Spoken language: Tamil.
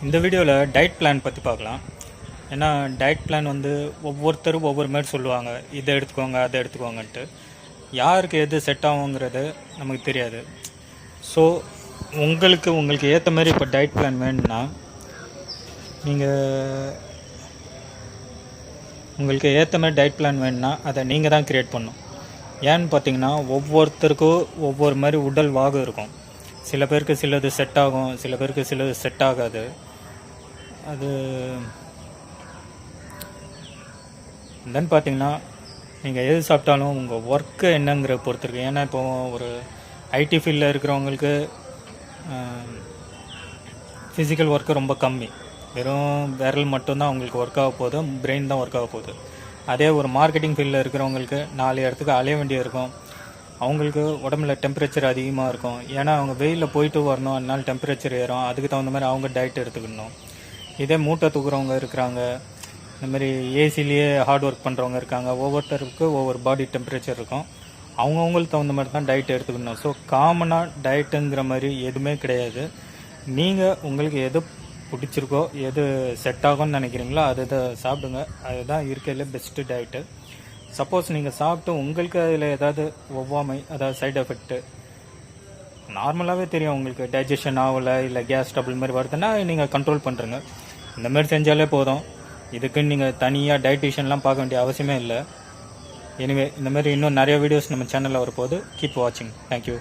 இந்த வீடியோவில் டயட் பிளான் பற்றி பார்க்கலாம். ஏன்னா டயட் பிளான் வந்து ஒவ்வொருத்தரும் ஒவ்வொரு மாதிரி சொல்லுவாங்க, இதை எடுத்துக்கோங்க அதை எடுத்துக்கோங்கன்ட்டு. யாருக்கு எது செட் ஆகுங்கிறது நமக்கு தெரியாது. ஸோ உங்களுக்கு ஏற்ற மாதிரி இப்போ டயட் பிளான் வேணும்னா உங்களுக்கு ஏற்ற மாதிரி டயட் பிளான் வேணும்னா அதை நீங்கள் தான் க்ரியேட் பண்ணணும். ஏன்னு பார்த்தீங்கன்னா ஒவ்வொருத்தருக்கும் ஒவ்வொரு மாதிரி உடல் வாகம் இருக்கும். சில பேருக்கு சிலது செட் ஆகும், சில பேருக்கு சிலது செட் ஆகாது. அது தென் பார்த்தீங்கன்னா நீங்கள் எது சாப்பிட்டாலும் உங்கள் ஒர்க்கு என்னங்கிற பொறுத்திருக்கு. ஏன்னா இப்போது ஒரு ஐடி ஃபீல்டில் இருக்கிறவங்களுக்கு ஃபிசிக்கல் ஒர்க்கு ரொம்ப கம்மி, வெறும் விரல் மட்டும்தான் அவங்களுக்கு ஒர்க் ஆக போகுது, பிரெயின் தான் ஒர்க் ஆக போகுது. அதே ஒரு மார்க்கெட்டிங் ஃபீல்டில் இருக்கிறவங்களுக்கு 4 இடத்துக்கு அலைய வேண்டிய இருக்கும். அவங்களுக்கு உடம்புல டெம்பரேச்சர் அதிகமாக இருக்கும். ஏன்னா அவங்க வெயிலில் போயிட்டு வரணும், அதனால டெம்பரேச்சர் ஏறும். அதுக்கு தகுந்த மாதிரி அவங்க டயட் எடுத்துக்கணும். இதே மூட்டை தூக்குறவங்க இருக்கிறாங்க, இந்த மாதிரி ஏசிலேயே ஹார்ட் ஒர்க் பண்ணுறவங்க இருக்காங்க. ஒவ்வொருத்தருக்கு ஒவ்வொரு பாடி டெம்பரேச்சர் இருக்கும். அவங்கவுங்களுக்கு தகுந்த மாதிரி தான் டயட் எடுத்துக்கணும். ஸோ காமனாக டயட்டுங்கிற மாதிரி எதுவுமே கிடையாது. நீங்கள் உங்களுக்கு எது பிடிச்சிருக்கோ, எது செட் ஆகும்னு நினைக்கிறீங்களோ அதை சாப்பிடுங்க. அதுதான் இருக்கிறதுல பெஸ்ட்டு டயட்டு. சப்போஸ் நீங்கள் சாப்பிட்டு உங்களுக்கு அதில் ஏதாவது ஒவ்வாமை, அதாவது சைடு எஃபெக்ட்டு நார்மலாகவே தெரியும், உங்களுக்கு டைஜஷன் ஆகலை இல்லை கேஸ் ட்ரபிள் மாதிரி வருதுன்னா நீங்கள் கண்ட்ரோல் பண்ணுறங்க. இந்த மாதிரி செஞ்சாலே போதும். இதுக்குன்னு நீங்கள் தனியாக டயட்டிஷியன்லாம் பார்க்க வேண்டிய அவசியமே இல்லை. எனிவே இந்த மாதிரி இன்னும் நிறைய வீடியோஸ் நம்ம சேனலில் வரப்போகுது. கீப் வாட்சிங். தேங்க்யூ.